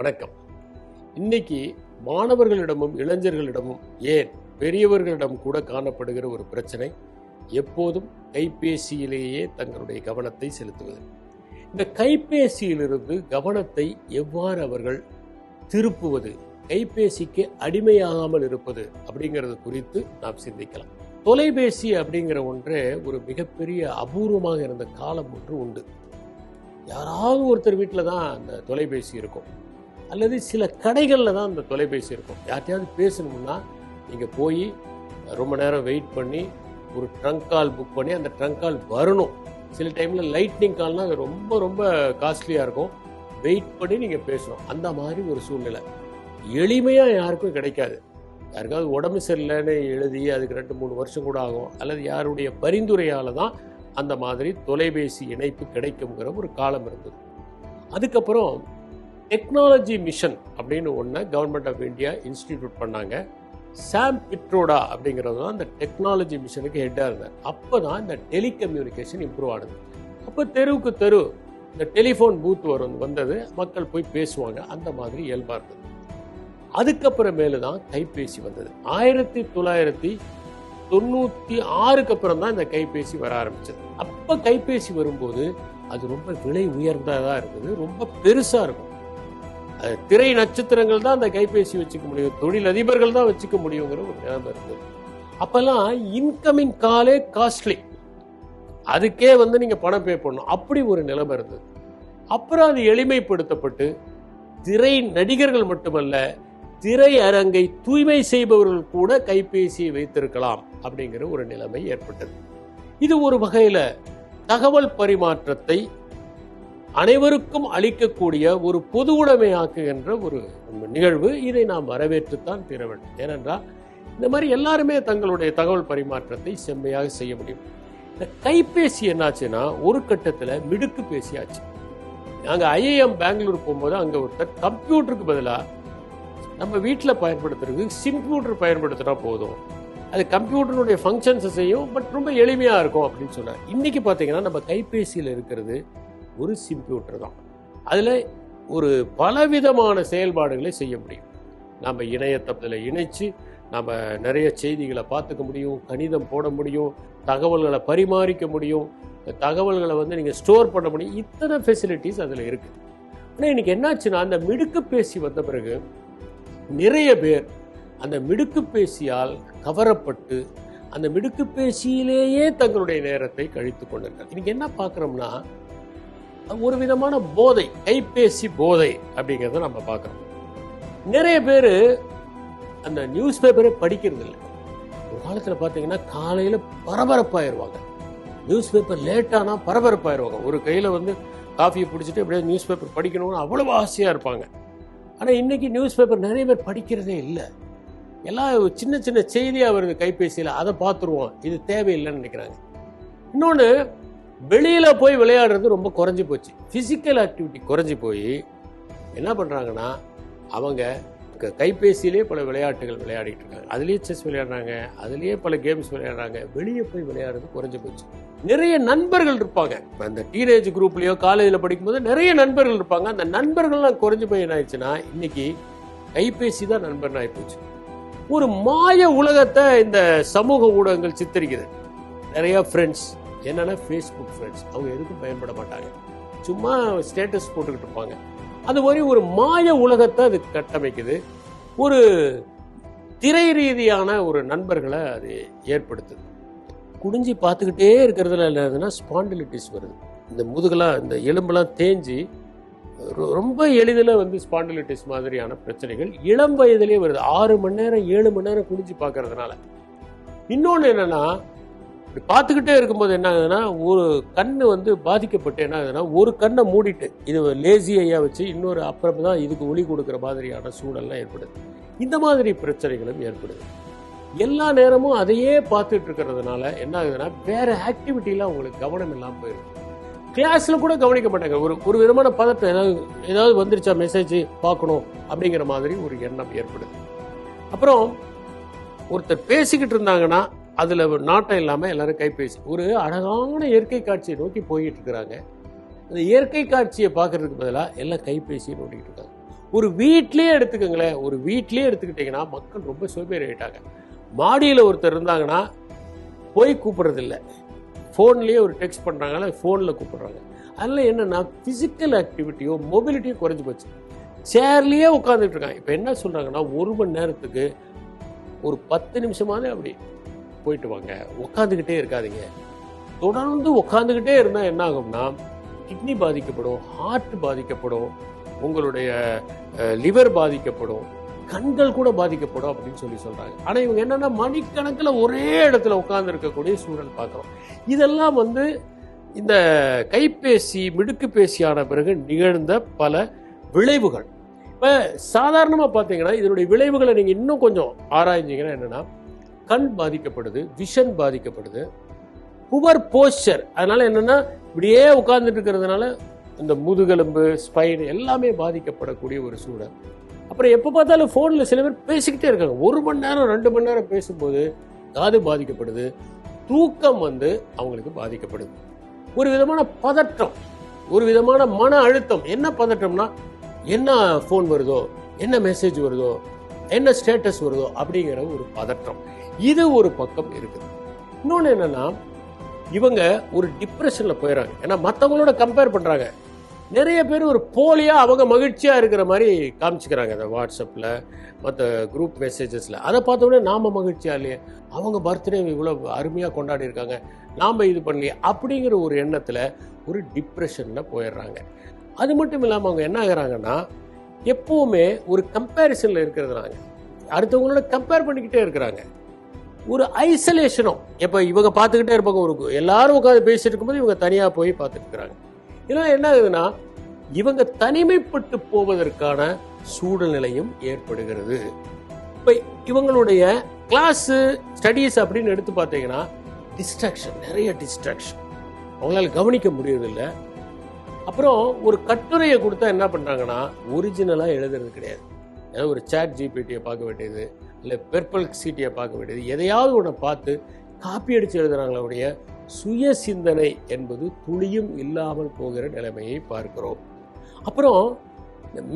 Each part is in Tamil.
வணக்கம். இன்னைக்கு மாணவர்களிடமும் இளைஞர்களிடமும் ஏன் பெரியவர்களிடம் கூட காணப்படுகிற ஒரு பிரச்சனை, எப்போதும் கைபேசியிலேயே தங்களுடைய கவனத்தை செலுத்துவது. இந்த கைபேசியிலிருந்து கவனத்தை எவ்வாறு அவர்கள் திருப்புவது, கைபேசிக்கு அடிமையாகாமல் இருப்பது அப்படிங்கிறது குறித்து நாம் சிந்திக்கலாம். தொலைபேசி அப்படிங்கிற ஒன்றே ஒரு மிகப்பெரிய அபூர்வமாக இருந்த காலம் ஒன்று உண்டு. யாராவது ஒருத்தர் வீட்டில் தான் அந்த தொலைபேசி இருக்கும், அல்லது சில கடைகளில் தான் அந்த தொலைபேசி இருக்கும். யார்ட்டையாவது பேசணும்னா நீங்கள் போய் ரொம்ப நேரம் வெயிட் பண்ணி ஒரு ட்ரங்க் கால் புக் பண்ணி அந்த ட்ரங்க் கால் வரணும். சில டைமில் லைட்னிங் கால்னால் அது ரொம்ப ரொம்ப காஸ்ட்லியாக இருக்கும். வெயிட் பண்ணி நீங்கள் பேசணும். அந்த மாதிரி ஒரு சூழ்நிலை எளிமையாக யாருக்கும் கிடைக்காது. யாருக்காவது உடம்பு சரியில்லைன்னு எழுதி அதுக்கு 2-3 வருஷம் கூட ஆகும், அல்லது யாருடைய பரிந்துரையால் தான் அந்த மாதிரி தொலைபேசி இணைப்பு கிடைக்குங்கிற ஒரு காலம் இருந்தது. அதுக்கப்புறம் டெக்னாலஜி மிஷன் அப்படின்னு ஒன்று கவர்மெண்ட் ஆஃப் இந்தியா இன்ஸ்டிடியூட் பண்ணாங்க. சாம் பிட்ரோடா அப்படிங்கிறது தான் அந்த டெக்னாலஜி மிஷனுக்கு ஹெட்டாக இருந்தார். அப்போ தான் இந்த டெலிகம்யூனிகேஷன் இம்ப்ரூவ் ஆனது. அப்போ தெருவுக்கு தெரு இந்த டெலிஃபோன் பூத் வந்தது, மக்கள் போய் பேசுவாங்க. அந்த மாதிரி இயல்பாக இருந்தது. அதுக்கப்புறமேலு தான் கைபேசி வந்தது. 1996க்கு அப்புறம் தான் இந்த கைபேசி வர ஆரம்பிச்சது. அப்போ கைபேசி வரும்போது அது ரொம்ப விலை உயர்ந்ததாக இருந்தது, ரொம்ப பெருசாக இருக்கும். திரை நட்சத்திரங்கள் தான் அந்த கைபேசி வச்சுக்க முடியும், தொழில் அதிபர்கள் தான் வச்சுக்க முடியுங்கிற ஒரு நிலைமை இருந்தது. அப்பெல்லாம் இன்கமிங் காலே காஸ்ட்லி, அதுக்கே நீங்க பணம் பே பண்ணணும், அப்படி ஒரு நிலைமை இருந்தது. அப்புறம் அது எளிமைப்படுத்தப்பட்டு திரை நடிகர்கள் மட்டுமல்ல, திரை அரங்கை தூய்மை செய்பவர்கள் கூட கைபேசியை வைத்திருக்கலாம் அப்படிங்கிற ஒரு நிலைமை ஏற்பட்டது. இது ஒரு வகையில தகவல் பரிமாற்றத்தை அனைவருக்கும் அளிக்கக்கூடிய ஒரு பொது உடைமையாக்குகின்ற ஒரு நிகழ்வு. இதை நாம் வரவேற்றுத்தான் தீர வேண்டும். ஏனென்றால் இந்த மாதிரி எல்லாருமே தங்களுடைய தகவல் பரிமாற்றத்தை செம்மையாக செய்ய முடியும். இந்த கைபேசி என்னாச்சுன்னா ஒரு கட்டத்தில் மிடுக்கு பேசியாச்சு. நாங்கள் IIM பெங்களூர் போகும்போது அங்கே ஒருத்தர் கம்ப்யூட்டருக்கு பதிலாக நம்ம வீட்டில் பயன்படுத்துறதுக்கு சிம்ப்யூட்டர் பயன்படுத்தினா போதும், அது கம்ப்யூட்டருடைய ஃபங்க்ஷன்ஸை செய்யும், பட் ரொம்ப எளிமையாக இருக்கும் அப்படின்னு சொன்னார். இன்றைக்கி பார்த்தீங்கன்னா நம்ம கைபேசியில் இருக்கிறது ஒரு சிம்ப்யூட்டர் தான். அதில் ஒரு பலவிதமான செயல்பாடுகளை செய்ய முடியும். நம்ம இணையத்தில் இணைச்சு நம்ம நிறைய செய்திகளை பார்த்துக்க முடியும், கணிதம் போட முடியும், தகவல்களை பரிமாறிக்க முடியும், தகவல்களை நீங்கள் ஸ்டோர் பண்ண முடியும். இத்தனை ஃபெசிலிட்டிஸ் அதில் இருக்குது. ஆனால் இன்றைக்கி என்னாச்சுன்னா அந்த மிடுக்கு பேசி வந்த பிறகு நிறைய பேர் அந்த மிடுக்கு பேசியால் கவரப்பட்டு அந்த மிடுக்கு பேசியிலேயே தங்களுடைய நேரத்தை கழித்து கொண்டிருக்காங்க. இன்னைக்கு என்ன பார்க்குறோம்னா ஒரு விதமான போதை, கைபேசி போதை அப்படிங்கிறத நம்ம பார்க்குறோம். நிறைய பேர் அந்த நியூஸ் பேப்பரை படிக்கிறது இல்லை. ஒரு காலத்தில் பார்த்தீங்கன்னா காலையில் பரபரப்பாயிருவாங்க, நியூஸ் பேப்பர் லேட்டானா பரபரப்பாயிருவாங்க. ஒரு கையில் காஃபியை பிடிச்சிட்டு அப்படியே நியூஸ் பேப்பர் படிக்கணும்னு அவ்வளவு ஆசையாக இருப்பாங்க. ஆனால் இன்றைக்கி நியூஸ் பேப்பர் நிறைய பேர் படிக்கிறதே இல்லை. எல்லாம் சின்ன சின்ன செய்தியாக வருது கைபேசியில், அதை பார்த்துருவோம், இது தேவையில்லைன்னு நினைக்கிறாங்க. இன்னொன்று, வெளியில் போய் விளையாடுறது ரொம்ப குறைஞ்சி போச்சு. ஃபிசிக்கல் ஆக்டிவிட்டி குறைஞ்சி போய் என்ன பண்ணுறாங்கன்னா அவங்க கைபேசியிலே பல விளையாட்டுகள் விளையாடிட்டு இருக்காங்க. அதுலேயே செஸ் விளையாடுறாங்க, அதுலேயே பல கேம்ஸ் விளையாடுறாங்க. வெளியே போய் விளையாடுறது குறைஞ்சி போச்சு. நிறைய நண்பர்கள் இருப்பாங்க. அந்த டீனேஜ் குரூப்லேயோ காலேஜில் படிக்கும்போது நிறைய நண்பர்கள் இருப்பாங்க. அந்த நண்பர்கள்லாம் குறைஞ்சி போய் என்ன ஆயிடுச்சுன்னா இன்னைக்கு கைபேசி தான் நண்பர்னு ஆகிப்போச்சு. ஒரு மாய உலகத்தை இந்த சமூக ஊடகங்கள் சித்தரிக்குது. நிறைய ஃப்ரெண்ட்ஸ், என்னன்னா ஃபேஸ்புக் ஃப்ரெண்ட்ஸ், அவங்க எதுக்கும் பயன்பட மாட்டாங்க, சும்மா ஸ்டேட்டஸ் போட்டுக்கிட்டு இருப்பாங்க. அது மாதிரி ஒரு மாய உலகத்தை அது கட்டமைக்குது. ஒரு திரை ரீதியான ஒரு நண்பர்களை அது ஏற்படுத்துது. குடிஞ்சி பார்த்துக்கிட்டே இருக்கிறதுல என்னதுன்னா ஸ்பாண்டிலிட்டிஸ் வருது. இந்த முதுகெல்லாம், இந்த எலும்பெல்லாம் தேஞ்சி ரொம்ப எளிதில் ஸ்பாண்டிலிட்டிஸ் மாதிரியான பிரச்சனைகள் இளம் வயதிலே வருது. 6 மணி நேரம் 7 மணி நேரம் குடிஞ்சு பார்க்கறதுனால. இன்னொன்று என்னன்னா, இப்படி பார்த்துக்கிட்டே இருக்கும்போது என்ன ஆகுதுன்னா ஒரு கண்ணு பாதிக்கப்பட்டு என்ன ஆகுதுன்னா ஒரு கண்ணை மூடிட்டு இது லேசி ஐயா வச்சு இன்னொரு அப்புறம் தான் இதுக்கு ஒளி கொடுக்குற மாதிரியான சூழல்லாம் ஏற்படுது. இந்த மாதிரி பிரச்சனைகளும் ஏற்படுது. எல்லா நேரமும் அதையே பார்த்துட்டு இருக்கிறதுனால என்ன ஆகுதுன்னா வேற ஆக்டிவிட்டிலாம் உங்களுக்கு கவனம் இல்லாமல் போயிருக்கு. கிளாஸ்ல கூட கவனிக்க மாட்டாங்க. ஒரு விதமான பதட்டம், ஏதாவது வந்துருச்சா மெசேஜ் பார்க்கணும் அப்படிங்கிற மாதிரி ஒரு எண்ணம் ஏற்படுது. அப்புறம் ஒருத்தர் பேசிக்கிட்டு இருந்தாங்கன்னா அதுல நாட்டம் இல்லாம எல்லாரும் கைபேசி. ஒரு அழகான இயற்கை காட்சியை நோக்கி போயிட்டு இருக்கிறாங்க. அந்த இயற்கை காட்சியை பார்க்கறதுக்கு பதிலாக எல்லாம் கைபேசியை நோட்டிக்கிட்டு இருக்காங்க. ஒரு வீட்லேயே எடுத்துக்கோங்களேன், ஒரு வீட்லேயே எடுத்துக்கிட்டிங்கன்னா மக்கள் ரொம்ப சோம்பேறி ஆகிட்டாங்க. மாடியில் ஒருத்தர் இருந்தாங்கன்னா போய் கூப்பிட்றதில்ல, ஃபோன்லேயே ஒரு டெக்ஸ்ட் பண்ணுறாங்களா, ஃபோனில் கூப்பிட்றாங்க. அதில் என்னென்னா ஃபிசிக்கல் ஆக்டிவிட்டியோ மொபிலிட்டியோ குறைஞ்சி போச்சு. சேர்லேயே உட்காந்துட்டு இருக்காங்க. இப்போ என்ன சொல்கிறாங்கன்னா, 1 மணி நேரத்துக்கு ஒரு 10 நிமிஷமாவது அப்படி போயிட்டு வாங்க, உட்காந்துக்கிட்டே இருக்காதீங்க. தொடர்ந்து உட்காந்துக்கிட்டே இருந்தால் என்ன ஆகும்னா, கிட்னி பாதிக்கப்படும், ஹார்ட் பாதிக்கப்படும், உங்களுடைய லிவர் பாதிக்கப்படும், கண்கள் கூட பாதிக்கப்படும் அப்படின்னு சொல்றாங்க. ஆனால் இவங்க என்னன்னா மணிக்கணக்கில் ஒரே இடத்துல உட்கார்ந்து இருக்கக்கூடிய சூழல் பார்க்குறோம். இதெல்லாம் இந்த கைபேசி மிடுக்கு பேசியான பிறகு நிகழ்ந்த பல விளைவுகள். இப்போ சாதாரணமாக பார்த்தீங்கன்னா இதனுடைய விளைவுகளை நீங்கள் இன்னும் கொஞ்சம் ஆராய்ஞ்சிங்கன்னா என்னன்னா, கண் பாதிக்கப்படுது, விஷன் பாதிக்கப்படுது, புவர் போஸ்டர். அதனால என்னன்னா இப்படியே உட்கார்ந்துட்டு இருக்கிறதுனால இந்த முதுகெலும்பு, ஸ்பைன் எல்லாமே பாதிக்கப்படக்கூடிய ஒரு சூழல். அப்புறம் எப்போ பார்த்தாலும் ஃபோனில் சில பேர் பேசிக்கிட்டே இருக்காங்க. 1 மணி நேரம் 2 மணி நேரம் பேசும்போது காது பாதிக்கப்படுது, தூக்கம் அவங்களுக்கு பாதிக்கப்படுது. ஒரு விதமான பதற்றம், ஒரு விதமான மன அழுத்தம். என்ன பதற்றம்னா, என்ன ஃபோன் வருதோ, என்ன மெசேஜ் வருதோ, என்ன ஸ்டேட்டஸ் வருதோ அப்படிங்கிற ஒரு பதற்றம். இது ஒரு பக்கம் இருக்குது. இன்னொன்று என்னன்னா, இவங்க ஒரு டிப்ரெஷன்ல போயிடறாங்க. ஏன்னா மற்றவங்களோட கம்பேர் பண்றாங்க. நிறைய பேர் ஒரு போலியா அவங்க மகிழ்ச்சியா இருக்கிற மாதிரி காமிச்சுக்கிறாங்க. அந்த வாட்ஸ்அப்ல மற்ற குரூப் மெசேஜஸ்ல அதை பார்த்த உடனே நாம மகிழ்ச்சியா இல்லையே, அவங்க பர்த்டே இவ்வளவு அருமையா கொண்டாடி இருக்காங்க, நாம இது பண்ணலையே அப்படிங்கிற ஒரு எண்ணத்துல ஒரு டிப்ரெஷன்ல போயிடுறாங்க. அது மட்டும் இல்லாம அவங்க என்ன ஆகுறாங்கன்னா, எப்பவுமே ஒரு கம்பேரிசன்ல இருக்கிறதுனாங்க, அடுத்தவங்களோட கம்பேர் பண்ணிக்கிட்டே இருக்கிறாங்க. ஒரு ஐசோலேஷனும். இப்போ இவங்க பார்த்துக்கிட்டே இருப்பாங்க, ஒரு எல்லாரும் உட்காந்து பேசிட்டு இருக்கும்போது இவங்க தனியாக போய் பார்த்துட்டு இருக்கிறாங்க. இதனால் என்ன ஆகுதுன்னா, இவங்க தனிமைப்பட்டு போவதற்கான சூழ்நிலையும் ஏற்படுகிறது. இப்போ இவங்களுடைய கிளாஸு ஸ்டடீஸ் அப்படின்னு எடுத்து பார்த்தீங்கன்னா டிஸ்ட்ராக்ஷன், நிறைய டிஸ்ட்ராக்ஷன், அவங்களால கவனிக்க முடியறதில்லை. அப்புறம் ஒரு கட்டுரையை கொடுத்தா என்ன பண்ணுறாங்கன்னா, ஒரிஜினலாக எழுதுறது கிடையாது. ஏதாவது ஒரு சாட் ஜிபிடியை பார்க்க வேண்டியது, இல்லை பெர்ப்ளெக்சிட்டியை பார்க்க வேண்டியது, எதையாவது ஒன்று பார்த்து காப்பி அடித்து எழுதுறாங்களுடைய சுய சிந்தனை என்பது துளியும் இல்லாமல் போகிற நிலைமையை பார்க்கிறோம். அப்புறம்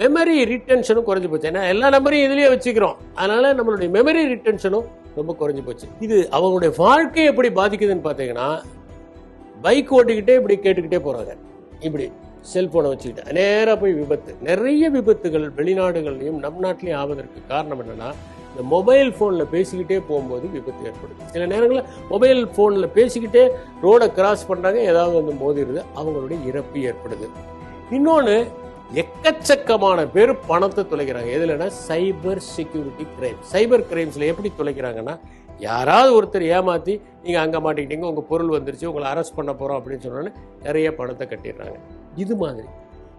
மெமரி ரிட்டென்ஷனும் குறைஞ்சி போச்சு. ஏன்னா எல்லா நம்பரையும் இதுலேயே வச்சுக்கிறோம், அதனால நம்மளுடைய மெமரி ரிட்டென்ஷனும் ரொம்ப குறைஞ்சி போச்சு. இது அவங்களுடைய வாழ்க்கையை எப்படி பாதிக்குதுன்னு பார்த்தீங்கன்னா, பைக் ஓட்டிக்கிட்டே இப்படி கேட்டுக்கிட்டே போகிறாங்க, இப்படி செல்போனை வச்சுக்கிட்டு நேராக போய் விபத்து. நிறைய விபத்துகள் வெளிநாடுகள்லையும் நம் நாட்டிலையும் ஆவதற்கு காரணம் என்னன்னா, இந்த மொபைல் ஃபோனில் பேசிக்கிட்டே போகும்போது விபத்து ஏற்படுது. சில நேரங்களில் மொபைல் ஃபோனில் பேசிக்கிட்டே ரோடை கிராஸ் பண்ணுறாங்க, ஏதாவது மோதிடுது, அவங்களுடைய இறப்பு ஏற்படுது. இன்னொன்று, எக்கச்சக்கமான பேர் பணத்தை தொலைக்கிறாங்க. எதுலன்னா சைபர் செக்யூரிட்டி கிரைம். சைபர் கிரைம்ஸில் எப்படி தொலைக்கிறாங்கன்னா, யாராவது ஒருத்தர் ஏமாற்றி நீங்கள் அங்கே மாட்டிக்கிட்டீங்க, உங்கள் பொருள் வந்துருச்சு, உங்களை அரெஸ்ட் பண்ண போகிறோம் அப்படின்னு சொன்னோன்னே நிறைய பணத்தை கட்டிடுறாங்க. இது மாதிரி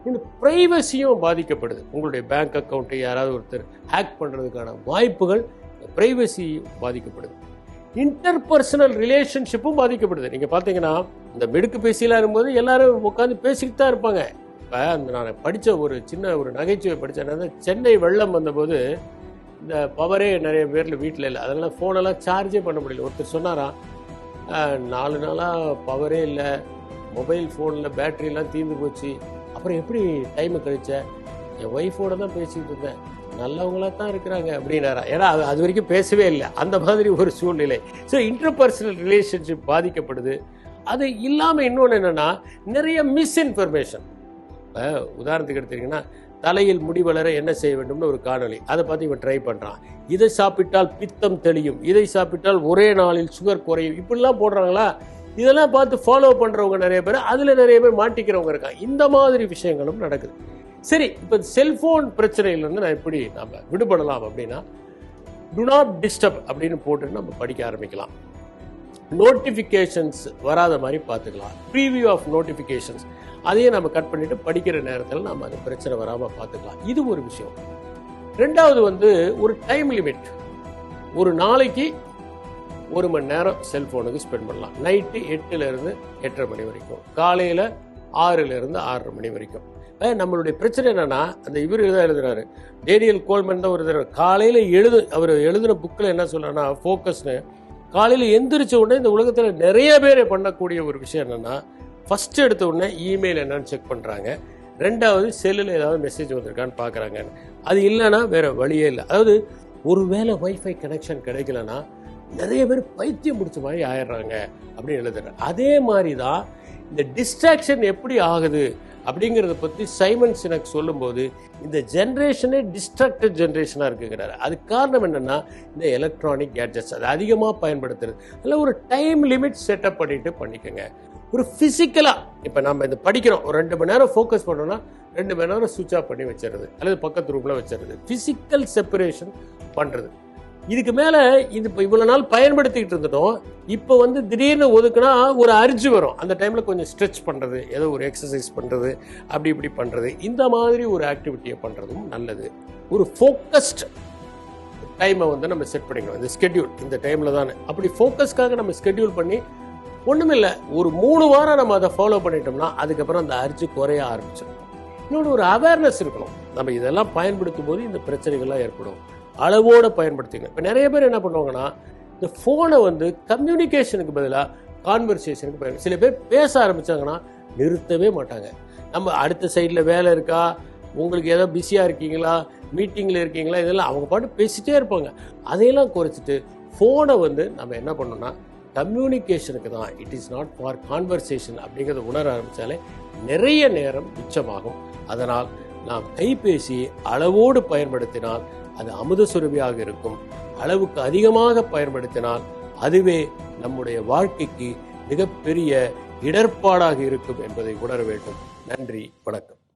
இந்த பிரைவசியும் பாதிக்கப்படுது. உங்களுடைய பேங்க் அக்கௌண்ட்டை யாராவது ஒருத்தர் ஹேக் பண்ணுறதுக்கான வாய்ப்புகள், பிரைவசி பாதிக்கப்படுது. இன்டர்பர்சனல் ரிலேஷன்ஷிப்பும் பாதிக்கப்படுது. நீங்கள் பார்த்தீங்கன்னா, இந்த மெடுக்கு பேசியெல்லாம் இருக்கும்போது எல்லாரும் உட்காந்து பேசிக்கிட்டு தான் இருப்பாங்க. இப்போ நான் படித்த ஒரு சின்ன ஒரு நகைச்சுவை படித்தேன். சென்னை வெள்ளம் வந்தபோது இந்த பவரே நிறைய பேரில் வீட்டில் இல்லை, அதனால் ஃபோனெல்லாம் சார்ஜே பண்ண முடியல. ஒருத்தர் சொன்னாராம், 4 நாளாக பவரே இல்லை, மொபைல் ஃபோனில் பேட்டரியெல்லாம் தீர்ந்து போச்சு, அப்புறம் எப்படி டைமை கழிச்ச, என் ஒய்ஃபோட தான் பேசிக்கிட்டு இருந்தேன், நல்லவங்களாக தான் இருக்கிறாங்க அப்படின்னாரா. ஏன்னா அது வரைக்கும் பேசவே இல்லை, அந்த மாதிரி ஒரு சூழ்நிலை. ஸோ இன்டர்பர்சனல் ரிலேஷன்ஷிப் பாதிக்கப்படுது. அது இல்லாமல் இன்னொன்று என்னென்னா, நிறைய மிஸ்இன்ஃபர்மேஷன். உதாரணத்துக்கு எடுத்தீங்கன்னா, தலையில் முடி வளர என்ன செய்ய வேண்டும்னு ஒரு காணொலி, அதை பார்த்து இவன் ட்ரை பண்ணுறான். இதை சாப்பிட்டால் பித்தம் தெளியும், இதை சாப்பிட்டால் ஒரே நாளில் சுகர் குறையும், இப்படிலாம் போடுறாங்களா. இதெல்லாம் பார்த்து ஃபாலோ பண்ணுறவங்க நிறைய பேர், அதில் நிறைய பேர் மாட்டிக்கிறவங்க இருக்காங்க. இந்த மாதிரி விஷயங்களும் நடக்குது. சரி, இப்போ செல்ஃபோன் பிரச்சனையிலேருந்து நான் எப்படி நம்ம விடுபடலாம் அப்படின்னா, டு நாட் டிஸ்டர்ப் அப்படின்னு போட்டு நம்ம படிக்க ஆரம்பிக்கலாம். நோட்டிஃபிகேஷன்ஸ் வராத மாதிரி பார்த்துக்கலாம். ப்ரீவியூ ஆஃப் நோட்டிஃபிகேஷன்ஸ் அதையும் நம்ம கட் பண்ணிவிட்டு படிக்கிற நேரத்தில் நம்ம அது பிரச்சனை வராமல் பார்த்துக்கலாம். இது ஒரு விஷயம். ரெண்டாவது ஒரு டைம் லிமிட். ஒரு நாளைக்கு 1 மணி நேரம் செல்ஃபோனுக்கு ஸ்பெண்ட் பண்ணலாம். நைட்டு 8லேருந்து 8:30 மணி வரைக்கும், காலையில் 6லேருந்து 6:30 மணி வரைக்கும். நம்மளுடைய பிரச்சனை என்னன்னா, அந்த இவர் தான் எழுதுறாரு, டேனியல் கோல்மன் தான் ஒரு காலையில் அவர் எழுதின புக்கில் என்ன சொல்றாருன்னா, ஃபோக்கஸ்னு, காலையில் எந்திரிச்ச உடனே இந்த உலகத்தில் நிறைய பேர் பண்ணக்கூடிய ஒரு விஷயம் என்னன்னா, ஃபர்ஸ்ட் எடுத்த உடனே இமெயில் என்னன்னு செக் பண்ணுறாங்க, ரெண்டாவது செல்லில் ஏதாவது மெசேஜ் வந்திருக்கான்னு பார்க்குறாங்க. அது இல்லைன்னா வேற வழியே இல்லை. அதாவது ஒருவேளை வைஃபை கனெக்ஷன் கிடைக்கலன்னா நிறைய பேர் பைத்தியம் முடிச்ச மாதிரி ஆயிடுறாங்க அப்படின்னு எழுதுறாரு. அதே மாதிரி தான் இந்த டிஸ்ட்ராக்ஷன் எப்படி ஆகுது அப்படிங்கிறத பற்றி சைமன் சினக் சொல்லும்போது இந்த ஜென்ரேஷனே டிஸ்ட்ராக்டட் ஜென்ரேஷனாக இருக்குங்கிறாரு. அதுக்கு காரணம் என்னென்னா இந்த எலக்ட்ரானிக் கேட்ஜெட்ஸ் அதை அதிகமாக பயன்படுத்துறது. அதில் ஒரு டைம் லிமிட் செட்டப் பண்ணிக்கோங்க. ஒரு ஃபிசிக்கலாக இப்போ நம்ம இந்த படிக்கிறோம், ஒரு 2 மணி நேரம் ஃபோக்கஸ் பண்ணோம்னா 2 மணி நேரம் சுவிட்ச் ஆஃப் பண்ணி வச்சுருது அல்லது பக்கத்து ரூமில் வச்சுருது. ஃபிசிக்கல் செப்பரேஷன் பண்ணுறது. இதுக்கு மேலே இது இப்போ இவ்வளோ நாள் பயன்படுத்திக்கிட்டு இருந்துட்டோம். இப்போ திடீர்னு ஒதுக்குனா ஒரு அர்ஜி வரும். அந்த டைமில் கொஞ்சம் ஸ்ட்ரெச் பண்ணுறது, ஏதோ ஒரு எக்ஸசைஸ் பண்ணுறது, அப்படி இப்படி பண்ணுறது, இந்த மாதிரி ஒரு ஆக்டிவிட்டியை பண்ணுறதும் நல்லது. ஒரு ஃபோக்கஸ்ட் டைமை நம்ம செட் பண்ணிக்கணும். இந்த ஸ்கெட்யூல் இந்த டைமில் தானே அப்படி ஃபோக்கஸ்க்காக நம்ம ஸ்கெட்யூல் பண்ணி ஒன்றுமில்லை ஒரு 3 வாரம் நம்ம அதை ஃபாலோ பண்ணிட்டோம்னா அதுக்கப்புறம் அந்த அர்ஜி குறைய ஆரம்பிச்சிடும். இன்னொன்று ஒரு அவேர்னஸ் இருக்கணும். நம்ம இதெல்லாம் பயன்படுத்தும் போது இந்த பிரச்சனைகள்லாம் ஏற்படும். அளவோடு பயன்படுத்திங்க. இப்போ நிறைய பேர் என்ன பண்ணுவாங்கன்னா இந்த ஃபோனை கம்யூனிகேஷனுக்கு பதிலாக கான்வர்சேஷனுக்கு பயன்படுத்தி சில பேர் பேச ஆரம்பித்தாங்கன்னா நிறுத்தவே மாட்டாங்க. நம்ம அடுத்த சைடில் வேலை இருக்கா, உங்களுக்கு ஏதோ பிஸியாக இருக்கீங்களா, மீட்டிங்கில் இருக்கீங்களா, இதெல்லாம் அவங்க பாட்டு பேசிகிட்டே இருப்பாங்க. அதையெல்லாம் குறைச்சிட்டு ஃபோனை நம்ம என்ன பண்ணோம்னா கம்யூனிகேஷனுக்கு தான், it is not for conversation அப்படிங்கிறத உணர ஆரம்பித்தாலே நிறைய நேரம் மிச்சமாகும். அதனால் நாம் கைபேசி அளவோடு பயன்படுத்தினால் அது அமுத சுரபியாக இருக்கும். அளவுக்கு அதிகமாக பயன்படுத்தினால் அதுவே நம்முடைய வாழ்க்கைக்கு மிகப்பெரிய இடர்பாடாக இருக்கும் என்பதை உணர வேண்டும். நன்றி, வணக்கம்.